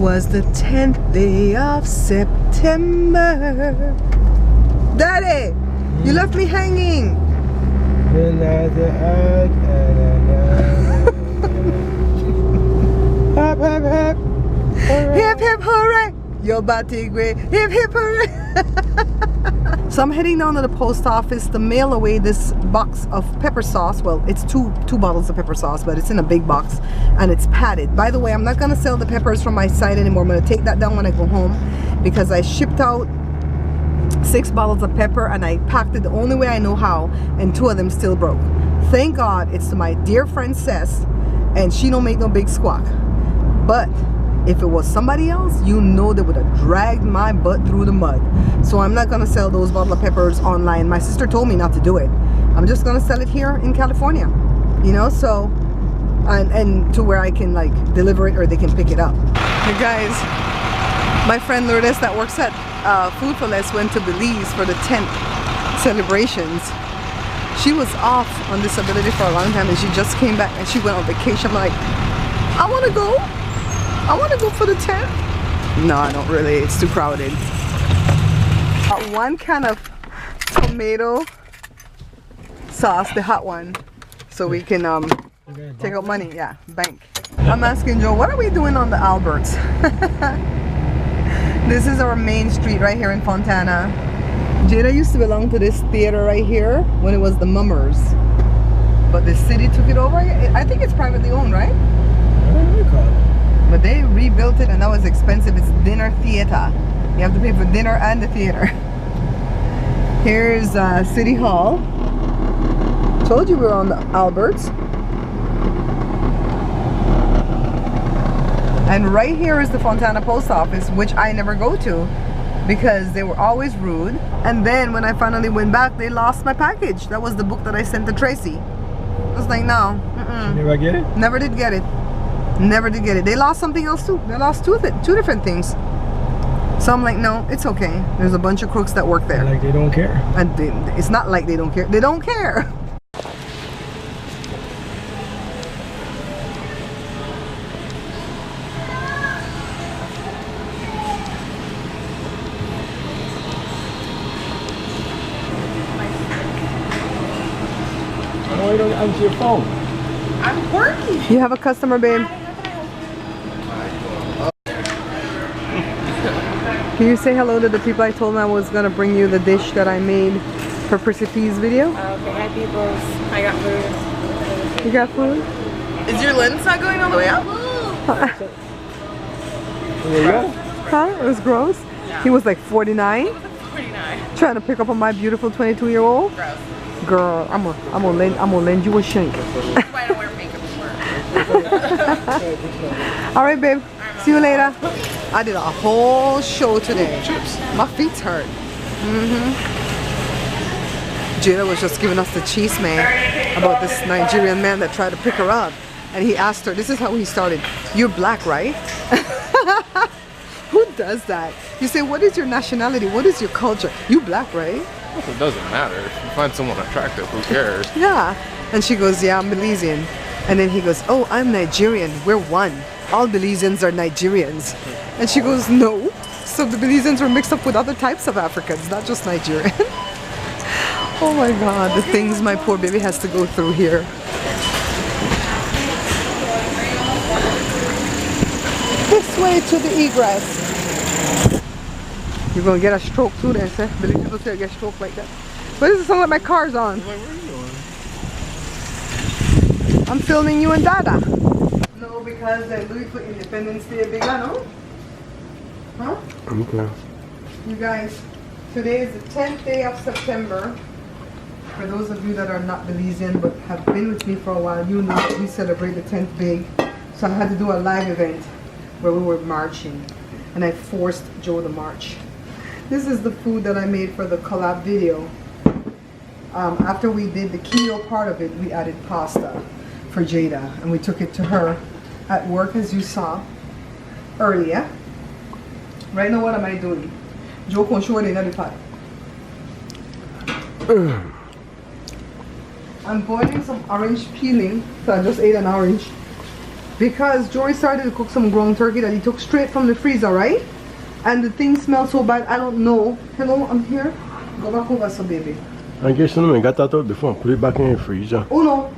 was the 10th day of September. Daddy, you left me hanging. Hip, hip, hip. Hip hip hooray! Your body great. Hip hip hooray! So I'm heading down to the post office to mail away this box of pepper sauce. Well, it's two bottles of pepper sauce, but it's in a big box and it's padded. By the way, I'm not gonna sell the peppers from my site anymore. I'm gonna take that down when I go home because I shipped out 6 bottles of pepper and I packed it the only way I know how, and 2 of them still broke. Thank God it's to my dear friend Cess, and she don't make no big squawk. But if it was somebody else, you know they would have dragged my butt through the mud. So I'm not gonna sell those bottle of peppers online. My sister told me not to do it. I'm just gonna sell it here in California, you know, so and to where I can like deliver it or they can pick it up. Hey guys, my friend Lourdes that works at Food for Less went to Belize for the 10th celebrations. She was off on disability for a long time and she just came back and she went on vacation. I'm like, I want to go. I want to go for the 10th. No, I don't really. It's too crowded. 1 can of tomato sauce, the hot one, so we can take out money. Yeah, bank. I'm asking Joe, what are we doing on the Alberts? This is our main street right here in Fontana. Jada used to belong to this theater right here when it was the Mummers, but the city took it over. I think it's privately owned, right? But they rebuilt it and that was expensive. It's dinner theater. You have to pay for dinner and the theater. Here's City Hall. Told you we were on the Alberts. And right here is the Fontana Post Office, which I never go to because they were always rude. And then when I finally went back, they lost my package. That was the book that I sent to Tracy. I was like, no. You never get it? Never did get it. Never did get it. They lost something else too. They lost two different things. So I'm like, no, it's okay. There's a bunch of crooks that work there. Like they don't care. And it's not like they don't care. They don't care. Why don't you answer your phone? I'm working. You have a customer, babe. Can you say hello to the people I told them I was going to bring you the dish that I made for Prissy P's video? Okay, hi peoples. I got food. You got food? Is your lens not going all the way up? There you go. Huh? It was gross? Yeah. He was like 49? 49. Trying to pick up on my beautiful 22-year-old? Gross. Girl, I'm gonna lend you a shank. That's why I don't wear makeup anymore. All right, babe. See you later. I did a whole show today. My feet hurt. Jada was just giving us the cheese man about this Nigerian man that tried to pick her up. And he asked her, this is how he started, "You're black, right?" Who does that? You say, what is your nationality? What is your culture? You black, right? It doesn't matter. If you find someone attractive, who cares? Yeah. And she goes, yeah, I'm Belizean. And then he goes, oh, I'm Nigerian. We're one. All Belizeans are Nigerians. And she goes, no. So the Belizeans were mixed up with other types of Africans, not just Nigerian. Oh my God, the things my poor baby has to go through here. This way to the egress. You're gonna get a stroke too then, sir. Believe people say I get a stroke like that. But this is something like my car's on. Where are you going? I'm filming you and Dada. No, because Louis put Independence Day big on, no? Huh? Okay. You guys, today is the 10th day of September. For those of you that are not Belizean but have been with me for a while, you know that we celebrate the 10th big. So I had to do a live event where we were marching. And I forced Joe to march. This is the food that I made for the collab video. After we did the keto part of it, we added pasta for Jada. And we took it to her at work, as you saw earlier. Right now, what am I doing? Joe can show it in the pot. I'm boiling some orange peeling. So I just ate an orange. because Jory started to cook some ground turkey that he took straight from the freezer, right? And the thing smells so bad, I don't know. Hello, I'm here. Go back over, so baby. I guess you got that out before. Put it back in the freezer. Uno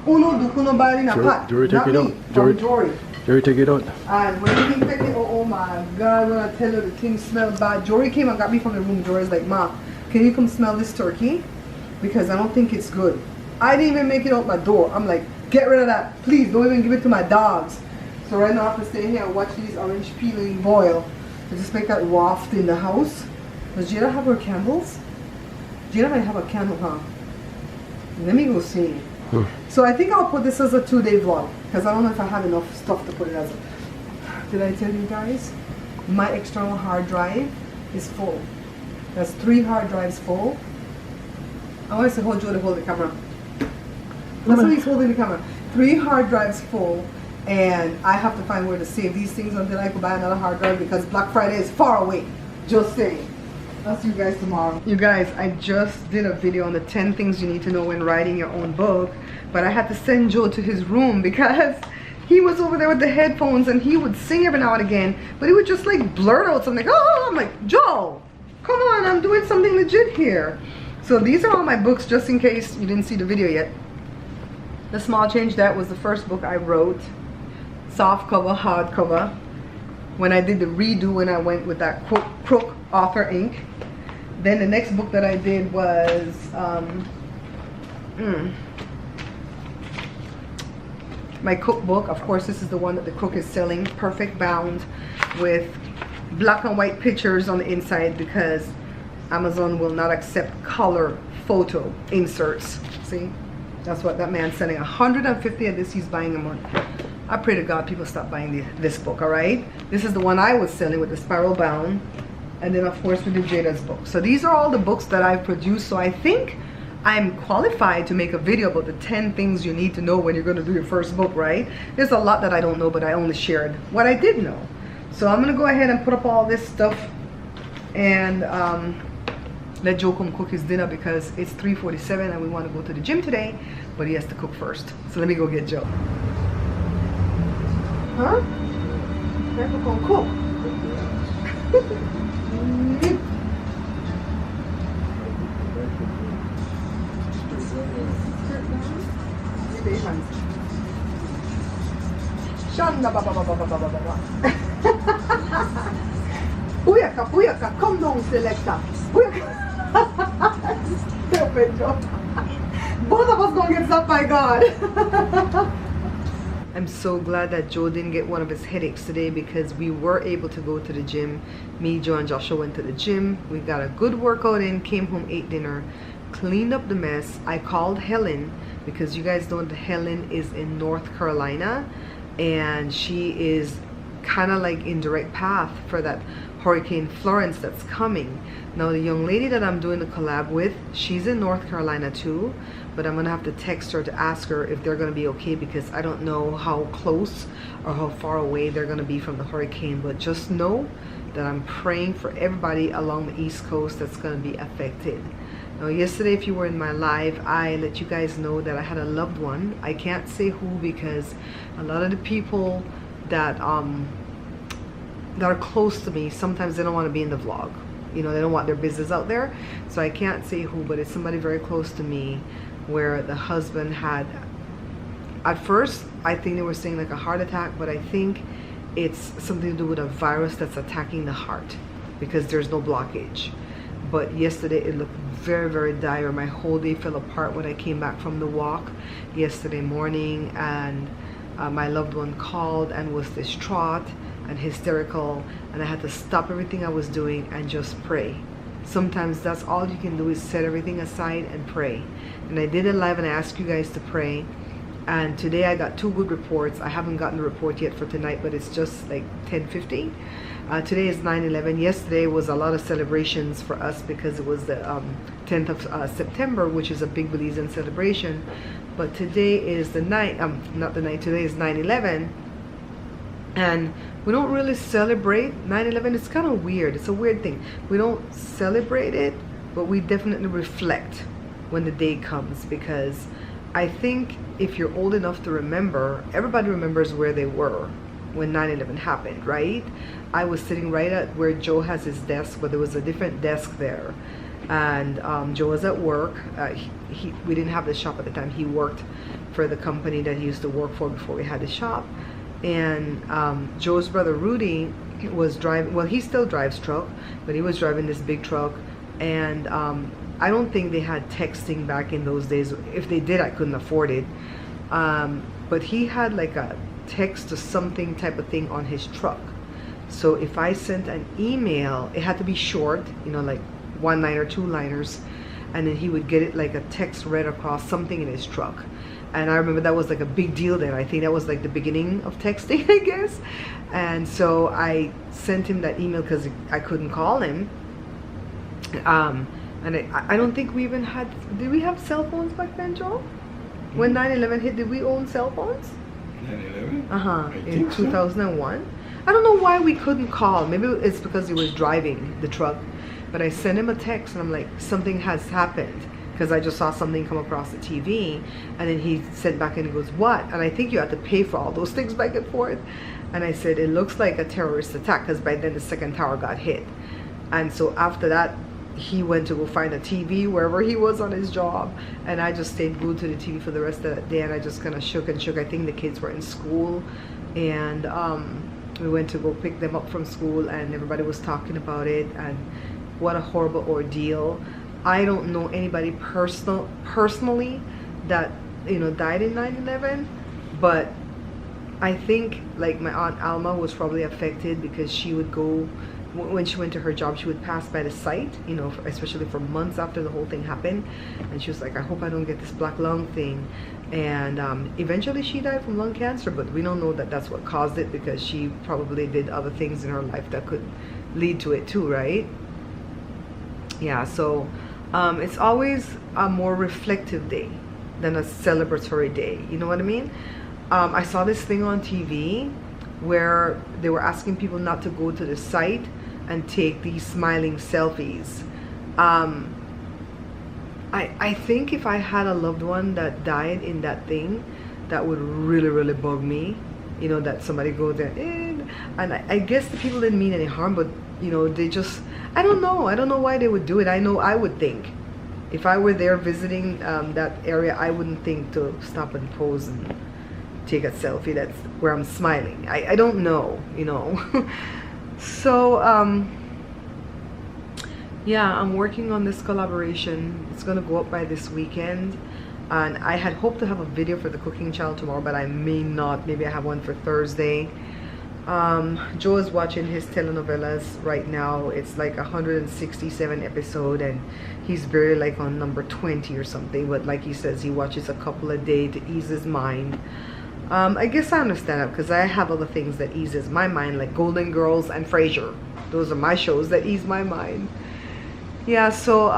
do kuno bad in a pot. Jory, take it out. Jory, take it out. And when the thing take it, oh my God, when I tell you the thing smelled bad. Jory came and got me from the room. Jory's like, Ma, can you come smell this turkey? Because I don't think it's good. I didn't even make it out my door. I'm like, get rid of that. Please, don't even give it to my dogs. So right now I have to stay here and watch these orange peeling boil. To just make that waft in the house. Does Jada have her candles? Jada might have a candle, huh? Let me go see. So I think I'll put this as a 2-day vlog. Because I don't know if I have enough stuff to put it as a... Did I tell you guys? My external hard drive is full. That's 3 hard drives full. I want to say, hold Joe to hold the camera. That's what he's holding the camera. 3 hard drives full. And I have to find where to save these things until I can buy another hard drive because Black Friday is far away. Just saying. I'll see you guys tomorrow. You guys, I just did a video on the 10 things you need to know when writing your own book. But I had to send Joe to his room because he was over there with the headphones and he would sing every now and again. But he would just like blurt out something. Oh, I'm like, Joe, come on, I'm doing something legit here. So these are all my books just in case you didn't see the video yet. The Small Change, that was the first book I wrote. Soft cover, hard cover. When I did the redo, when I went with that Crook Author ink. Then the next book that I did was my cookbook. Of course, this is the one that the Crook is selling. Perfect bound with black and white pictures on the inside because Amazon will not accept color photo inserts. See? That's what that man's selling. 150 of this he's buying a month. I pray to God people stop buying this book, all right? This is the one I was selling with the spiral bound. And then, of course, we did Jada's book. So these are all the books that I've produced. So I think I'm qualified to make a video about the 10 things you need to know when you're going to do your first book, right? There's a lot that I don't know, but I only shared what I did know. So I'm going to go ahead and put up all this stuff and let Joe come cook his dinner because it's 3:47 and we want to go to the gym today, but he has to cook first. So let me go get Joe. Huh? Never gonna cook. Shanda ba ba ba ba ba ba ba ba. Puyaka, puyaka, come down, selector. Puyaka. Stupid Joe. Both of us gonna get stopped by God. I'm so glad that Joe didn't get one of his headaches today because we were able to go to the gym. Me, Joe, and Joshua went to the gym. We got a good workout in, came home, ate dinner, cleaned up the mess. I called Helen because you guys know that Helen is in North Carolina and she is kind of like in direct path for that Hurricane Florence that's coming. Now the young lady that I'm doing the collab with, she's in North Carolina too, but I'm gonna have to text her to ask her if they're gonna be okay because I don't know how close or how far away they're gonna be from the hurricane. But just know that I'm praying for everybody along the East Coast that's gonna be affected. Now yesterday, if you were in my live, I let you guys know that I had a loved one. I can't say who because a lot of the people that are close to me, sometimes they don't want to be in the vlog. You know, they don't want their business out there. So I can't say who, but it's somebody very close to me where the husband had, at first, I think they were saying like a heart attack, but I think it's something to do with a virus that's attacking the heart because there's no blockage. But yesterday it looked very, very dire. My whole day fell apart when I came back from the walk yesterday morning, and my loved one called and was distraught and hysterical, and I had to stop everything I was doing and just pray. Sometimes that's all you can do is set everything aside and pray. And I did it live and I asked you guys to pray. And today I got 2 good reports. I haven't gotten the report yet for tonight, but it's just like 10:50. Today is 9/11. Yesterday was a lot of celebrations for us because it was the 10th of September, which is a big Belizean celebration. But today is the night, not the night, today is 9/11. And we don't really celebrate 9/11. It's kind of weird. It's a weird thing. We don't celebrate it, but we definitely reflect when the day comes because I think if you're old enough to remember, everybody remembers where they were when 9/11 happened, right? I was sitting right at where Joe has his desk, but there was a different desk there. And Joe was at work. We didn't have the shop at the time. He worked for the company that he used to work for before we had the shop. And Joe's brother Rudy was driving, well, he still drives truck, but he was driving this big truck. And I don't think they had texting back in those days. If they did, I couldn't afford it. But he had like a text to something type of thing on his truck. So if I sent an email, it had to be short, you know, like 1-liner, 2-liners, and then he would get it like a text read across something in his truck. And I remember that was like a big deal then. I think that was like the beginning of texting, I guess. And so I sent him that email because I couldn't call him. And I don't think we even had, did we have cell phones back then, Joe? When 9/11 hit, did we own cell phones? 9/11? In 2001. I don't know why we couldn't call. Maybe it's because he was driving the truck. But I sent him a text and I'm like, something has happened. Because I just saw something come across the TV. And then he sent back and he goes, what? And I think you have to pay for all those things back and forth. And I said, it looks like a terrorist attack. Because by then the second tower got hit. And so after that, he went to go find a TV wherever he was on his job. And I just stayed glued to the TV for the rest of that day. And I just kind of shook and shook. I think the kids were in school. And we went to go pick them up from school. And everybody was talking about it. And what a horrible ordeal. I don't know anybody personally that, you know, died in 9/11. But I think like my Aunt Alma was probably affected because she would go, when she went to her job, she would pass by the site, you know, especially for months after the whole thing happened. And she was like, I hope I don't get this black lung thing. And eventually she died from lung cancer, but we don't know that that's what caused it because she probably did other things in her life that could lead to it too, right? Yeah, so it's always a more reflective day than a celebratory day. You know what I mean? I saw this thing on TV where they were asking people not to go to the site and take these smiling selfies. I think if I had a loved one that died in that thing, that would really, really bug me. You know, that somebody goes there, and I guess the people didn't mean any harm, but you know, they just, I don't know why they would do it. I know I would think, if I were there visiting that area, I wouldn't think to stop and pose and take a selfie that's where I'm smiling. I don't know, you know. So yeah, I'm working on this collaboration. It's gonna go up by this weekend, and I had hoped to have a video for the cooking channel tomorrow, but I may not. Maybe I have one for Thursday. Joe is watching his telenovelas right now. It's like 167 episode, and he's barely like on number 20 or something, but like he says, he watches a couple a day to ease his mind. I guess I understand that because I have other things that eases my mind, like Golden Girls and Frasier. Those are my shows that ease my mind. Yeah, so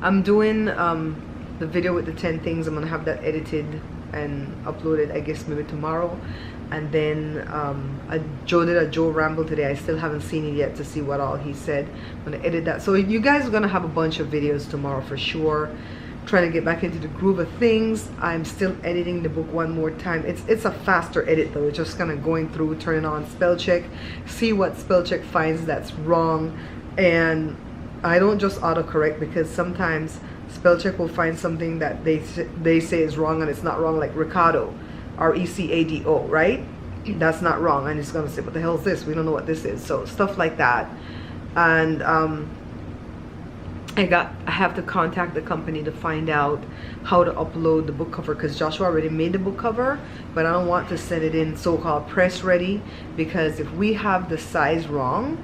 I'm doing the video with the 10 things. I'm gonna have that edited and uploaded, I guess maybe tomorrow. And then Joe did a Joe ramble today. I still haven't seen it yet to see what all he said. I'm gonna edit that, so you guys are gonna have a bunch of videos tomorrow for sure. Trying to get back into the groove of things. I'm still editing the book one more time. It's a faster edit though. It's just kind of going through, turning on spell check, see what spell check finds that's wrong. And I don't just autocorrect, because sometimes spell check will find something that they say is wrong and it's not wrong, like Ricardo, R-E-C-A-D-O, right? That's not wrong, and it's gonna say, what the hell is this? We don't know what this is. So stuff like that. And I have to contact the company to find out how to upload the book cover, because Joshua already made the book cover, but I don't want to send it in so-called press ready, because if we have the size wrong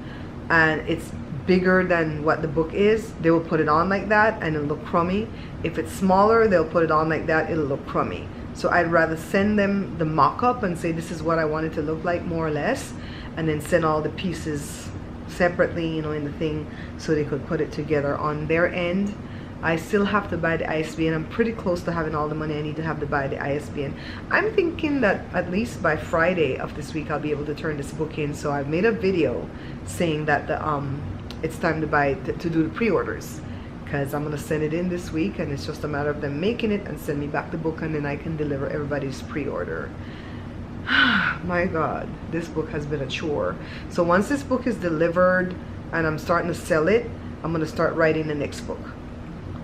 and it's bigger than what the book is, they will put it on like that and it'll look crummy. If it's smaller, they'll put it on like that, it'll look crummy. So I'd rather send them the mock-up and say this is what I want it to look like, more or less, and then send all the pieces separately, you know, in the thing, so they could put it together on their end. I still have to buy the ISBN. I'm pretty close to having all the money I need to have to buy the ISBN. I'm thinking that at least by Friday of this week I'll be able to turn this book in. So I've made a video saying that the it's time to buy to do the pre-orders, because I'm gonna send it in this week, and it's just a matter of them making it and send me back the book, and then I can deliver everybody's pre-order. My God, this book has been a chore. So once this book is delivered and I'm starting to sell it, I'm gonna start writing the next book.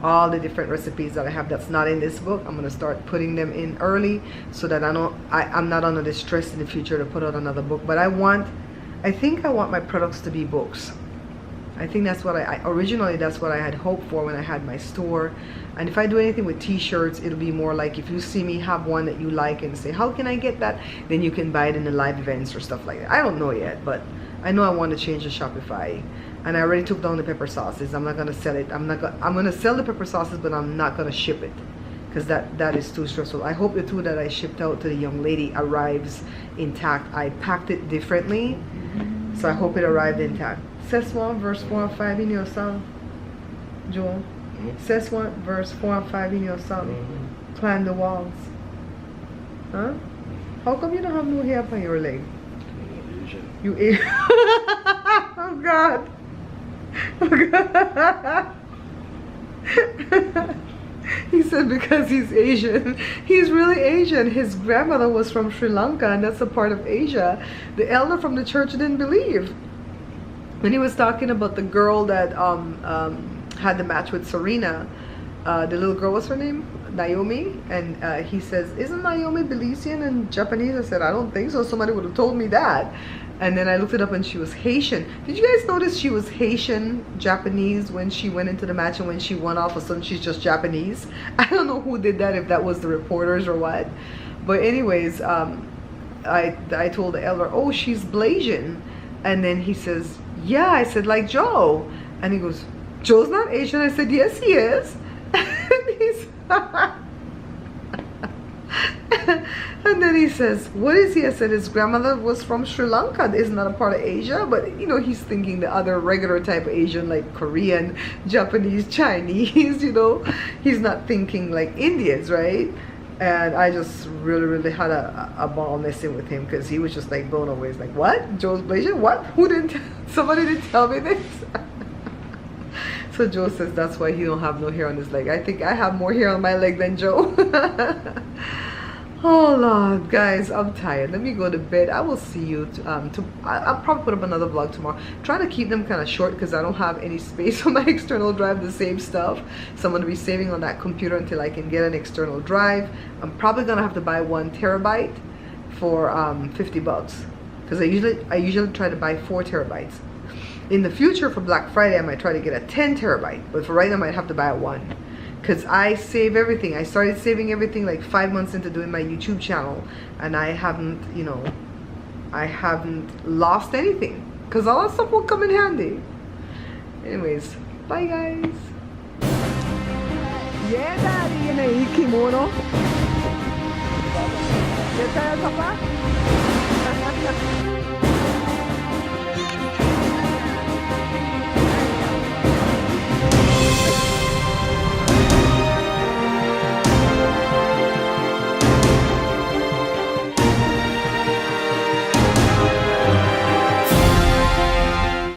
All the different recipes that I have that's not in this book, I'm gonna start putting them in early so that I'm not under the stress in the future to put out another book. But I think I want my products to be books. I think that's what originally that's what I had hoped for when I had my store. And if I do anything with t-shirts, it'll be more like if you see me have one that you like and say, how can I get that? Then you can buy it in the live events or stuff like that. I don't know yet, but I know I want to change the Shopify. And I already took down the pepper sauces. I'm not gonna sell it. I'm gonna sell the pepper sauces, but I'm not gonna ship it because that is too stressful. I hope the two that I shipped out to the young lady arrives intact. I packed it differently, so I hope it arrived intact. Says 1 verse 4 and 5 in your song, Joel. Says 1 verse 4 and 5 in your song. Climb the walls. Huh? How come you don't have no hair on your leg? You Asian. Oh God. Oh God. He said because he's Asian. He's really Asian. His grandmother was from Sri Lanka, and that's a part of Asia. The elder from the church didn't believe. When he was talking about the girl that had the match with Serena, the little girl, what's her name? Naomi. And he says, isn't Naomi Belizean and Japanese? I said, I don't think so. Somebody would have told me that. And then I looked it up and she was Haitian. Did you guys notice she was Haitian Japanese when she went into the match, and when she won, all of a sudden she's just Japanese? I don't know who did that, if that was the reporters or what. But anyways, I told the elder, oh, she's Blasian. And then he says, yeah. I said, like Joe. And he goes, Joe's not Asian. I said, yes, he is. And then he says, what is he? I said, his grandmother was from Sri Lanka. It's not a part of Asia. But, you know, he's thinking the other regular type of Asian, like Korean, Japanese, Chinese, you know. He's not thinking like Indians, right? And I just really had a ball messing with him, because he was just like blown away. He's like, what? Joe's Blasian? What? Who didn't? Somebody didn't tell me this? So Joe says that's why he don't have no hair on his leg. I think I have more hair on my leg than Joe. Oh Lord, guys, I'm tired. Let me go to bed. I will see you I'll probably put up another vlog tomorrow. Trying to keep them kind of short because I don't have any space on my external drive to save stuff. So I'm going to be saving on that computer until I can get an external drive. I'm probably going to have to buy 1 terabyte for 50 bucks, because I usually try to buy 4 terabytes. In the future for Black Friday I might try to get a 10 terabyte, but for right now I might have to buy a 1. Because I save everything. I started saving everything like 5 months into doing my YouTube channel, and I haven't, you know, I haven't lost anything, because all that stuff will come in handy. Anyways, bye guys. Yeah, daddy, you know, kimono. Get tired, papa?